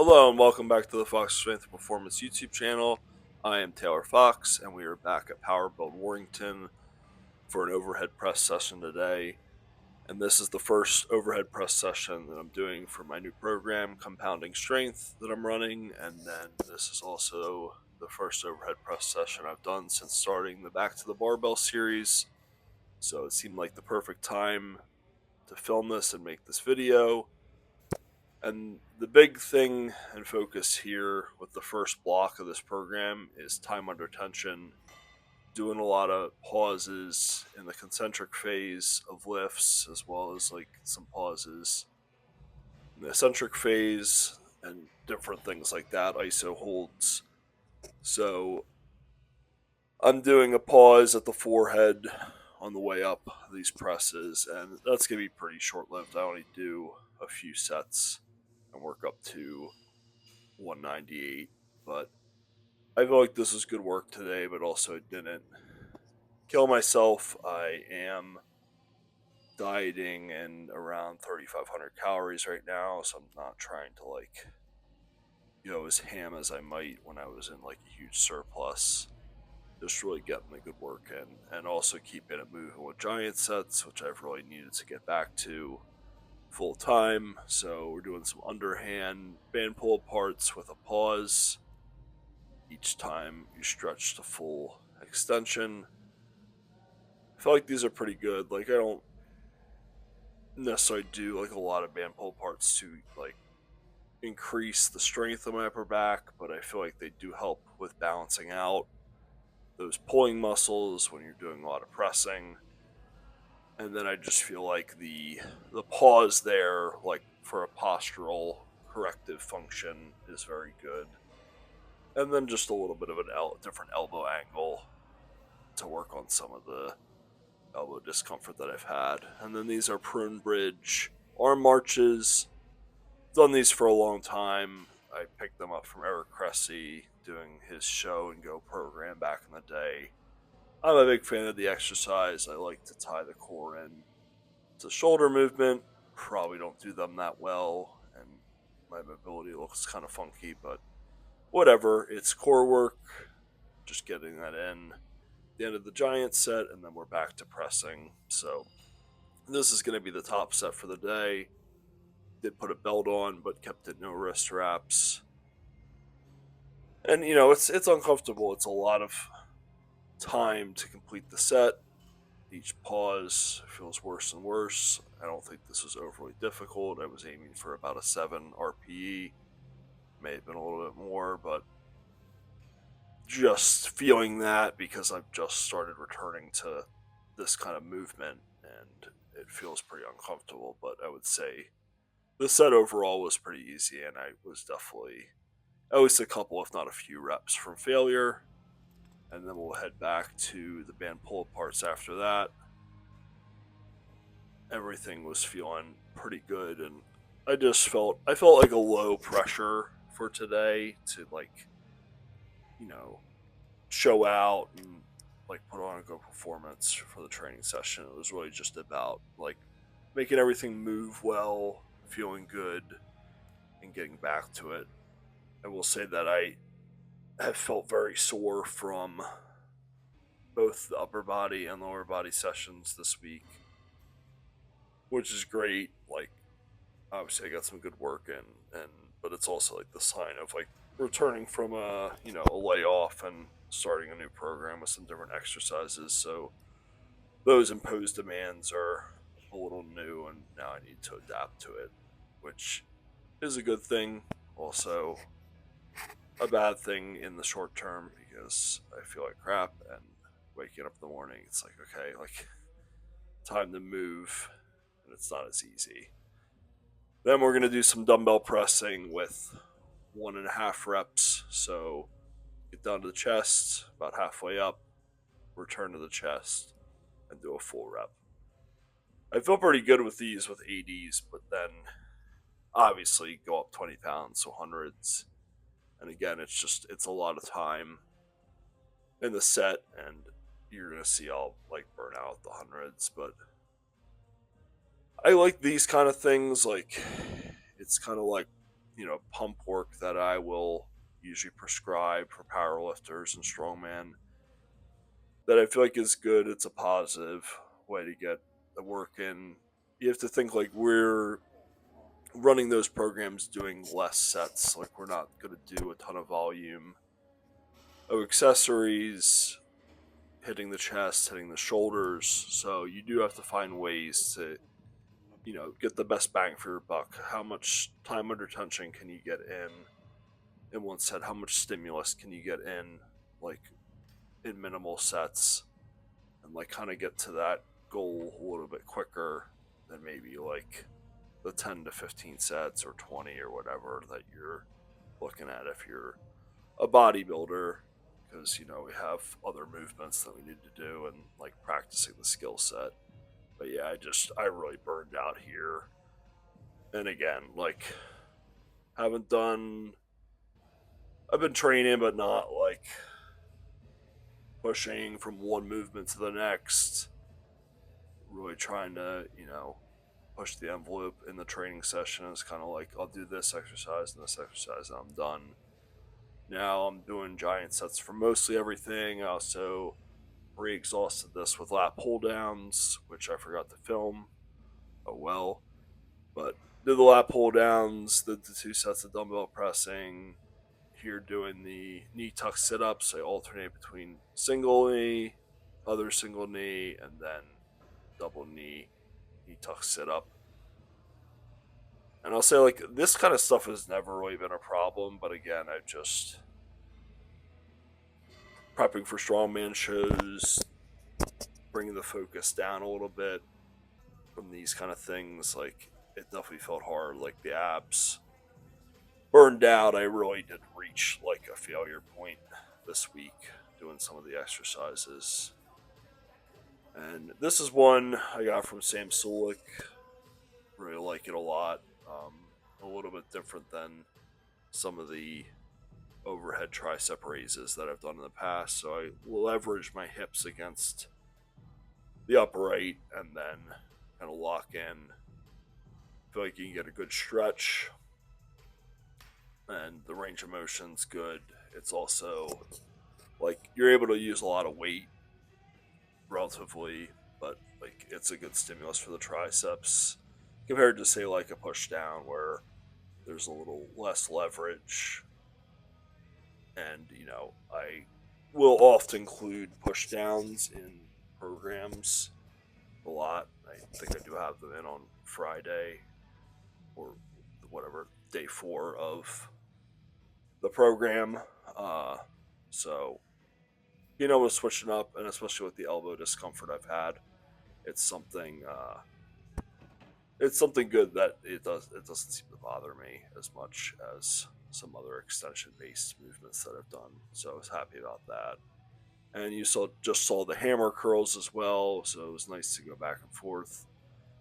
Hello and welcome back to the Fox Strength and Performance YouTube channel. I am Taylor Fox and we are back at Powerbuild Warrington for an overhead press session today. And this is the first overhead press session that I'm doing for my new program, Compounding Strength, that I'm running. And then this is also the first overhead press session I've done since starting the Back to the Barbell series. So it seemed like the perfect time to film this and make this video. And the big thing and focus here with the first block of this program is time under tension, doing a lot of pauses in the concentric phase of lifts, as well as like some pauses in the eccentric phase and different things like that, ISO holds. So I'm doing a pause at the forehead on the way up these presses, and that's going to be pretty short lived. I only do a few sets and work up to 198, but I feel like this was good work today, but also didn't kill myself. I am dieting and around 3,500 calories right now, so I'm not trying to as ham as I might when I was in like a huge surplus. Just really getting the good work in and also keeping it moving with giant sets, which I've really needed to get back to full time. So we're doing some underhand band pull aparts with a pause each time you stretch to full extension. I feel like these are pretty good. Like, I don't necessarily do like a lot of band pull parts to like increase the strength of my upper back, but I feel like they do help with balancing out those pulling muscles when you're doing a lot of pressing. And then I just feel like the pause there, like for a postural corrective function, is very good. And then just a little bit of a different elbow angle to work on some of the elbow discomfort that I've had. And then these are prune bridge arm marches. Done these for a long time. I picked them up from Eric Cressy doing his show and go program back in the day. I'm a big fan of the exercise. I like to tie the core in to shoulder movement. Probably don't do them that well, and my mobility looks kind of funky, but whatever. It's core work. Just getting that in. The end of the giant set, and then we're back to pressing. So this is going to be the top set for the day. Did put a belt on, but kept it no wrist wraps. And it's uncomfortable. It's a lot of time to complete the set. Each pause feels worse and worse. I don't think this was overly difficult. I was aiming for about a 7 RPE. May have been a little bit more, but just feeling that because I've just started returning to this kind of movement and it feels pretty uncomfortable. But I would say the set overall was pretty easy, and I was definitely at least a couple, if not a few reps from failure. And then we'll head back to the band pull aparts after that. Everything was feeling pretty good, and I felt like a low pressure for today to show out and like put on a good performance for the training session. It was really just about like making everything move well, feeling good, and getting back to it. I will say that I have felt very sore from both the upper body and lower body sessions this week, which is great. Like, obviously I got some good work in, and but it's also like the sign of like returning from a layoff and starting a new program with some different exercises. So those imposed demands are a little new, and now I need to adapt to it, which is a good thing. Also, a bad thing in the short term because I feel like crap, and waking up in the morning, it's like, okay, like time to move, and it's not as easy. Then we're going to do some dumbbell pressing with 1.5 reps. So get down to the chest, about halfway up, return to the chest, and do a full rep. I feel pretty good with these with ADs, but then obviously go up 20 pounds, so hundreds. And again, it's a lot of time in the set, and you're going to see I'll like burn out the hundreds, but I like these kind of things. Like, it's kind of like pump work that I will usually prescribe for powerlifters and strongman that I feel like is good. It's a positive way to get the work in. You have to think like we're running those programs doing less sets. Like we're not going to do a ton of volume of accessories, hitting the chest, hitting the shoulders. So you do have to find ways to, get the best bang for your buck. How much time under tension can you get in one set? How much stimulus can you get in, like in minimal sets, and like kind of get to that goal a little bit quicker than maybe like the 10 to 15 sets or 20 or whatever that you're looking at if you're a bodybuilder, because we have other movements that we need to do and like practicing the skill set. But yeah, I really burned out here. And again, like haven't done I've been training but not like pushing from one movement to the next, really trying to, push the envelope in the training session. It's kind of like I'll do this exercise and this exercise and I'm done. Now I'm doing giant sets for mostly everything. I also re-exhausted this with lat pull downs, which I forgot to film. Oh well. But did the lat pull downs, did the 2 sets of dumbbell pressing. Here doing the knee tuck sit ups. I alternate between single knee, other single knee, and then double knee tuck sit up. And I'll say like this kind of stuff has never really been a problem, but again, I've just prepping for strongman shows, bringing the focus down a little bit from these kind of things. Like it definitely felt hard, like the abs burned out. I really did reach like a failure point this week doing some of the exercises. And this is one I got from Sam Sulik. Really like it a lot. A little bit different than some of the overhead tricep raises that I've done in the past. So I leverage my hips against the upright and then kind of lock in. Feel like you can get a good stretch and the range of motion's good. It's also like you're able to use a lot of weight relatively, but like it's a good stimulus for the triceps compared to say like a push down where there's a little less leverage. And I will often include push downs in programs a lot. I think I do have them in on Friday or whatever, day 4 of the program. So with switching up, and especially with the elbow discomfort I've had, it's something good that it doesn't seem to bother me as much as some other extension based movements that I've done. So I was happy about that. And you just saw the hammer curls as well, so it was nice to go back and forth.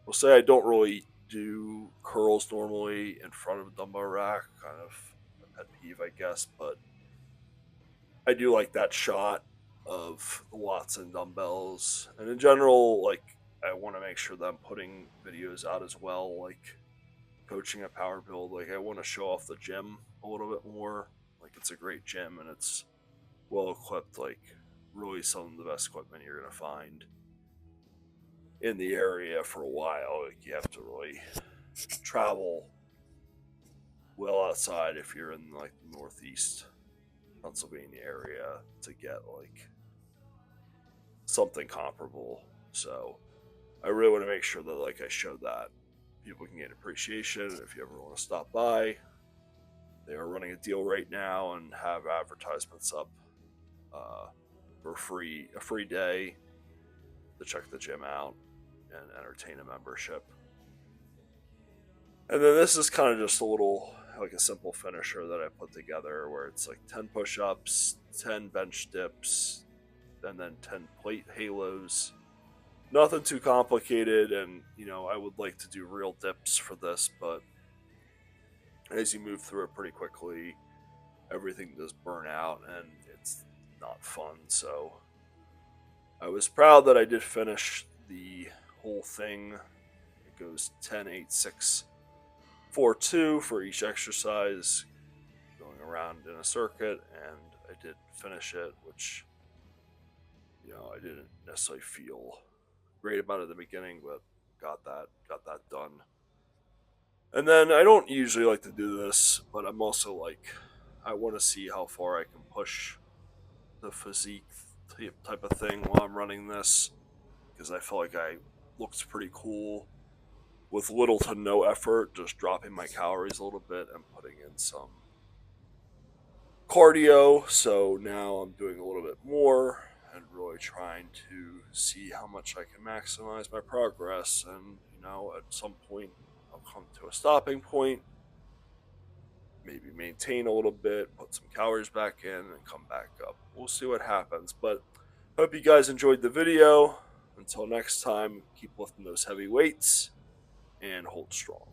I'll say I don't really do curls normally in front of a dumbbell rack, kind of a pet peeve, I guess, but I do like that shot of lots of dumbbells. And in general, like I want to make sure that I'm putting videos out as well, like coaching at Power Build. Like I want to show off the gym a little bit more. Like it's a great gym and it's well equipped, like really some of the best equipment you're gonna find in the area for a while. Like you have to really travel well outside if you're in like the Northeast Pennsylvania area to get like something comparable. So I really want to make sure that like I show that people can get appreciation. If you ever want to stop by, they are running a deal right now and have advertisements up for a free day to check the gym out and entertain a membership. And then this is kind of just a little like a simple finisher that I put together where it's like 10 push-ups, 10 bench dips, and then 10 plate halos. Nothing too complicated, and I would like to do real dips for this, but as you move through it pretty quickly, everything does burn out and it's not fun. So I was proud that I did finish the whole thing. It goes 10, 8, 6, 4-2 for each exercise, going around in a circuit, and I did finish it, which I didn't necessarily feel great about it at the beginning, but got that done. And then I don't usually like to do this, but I'm also like, I want to see how far I can push the physique type of thing while I'm running this, because I feel like I looked pretty cool with little to no effort, just dropping my calories a little bit and putting in some cardio. So now I'm doing a little bit more and really trying to see how much I can maximize my progress. And, at some point, I'll come to a stopping point, maybe maintain a little bit, put some calories back in, and come back up. We'll see what happens. But hope you guys enjoyed the video. Until next time, keep lifting those heavy weights and hold strong.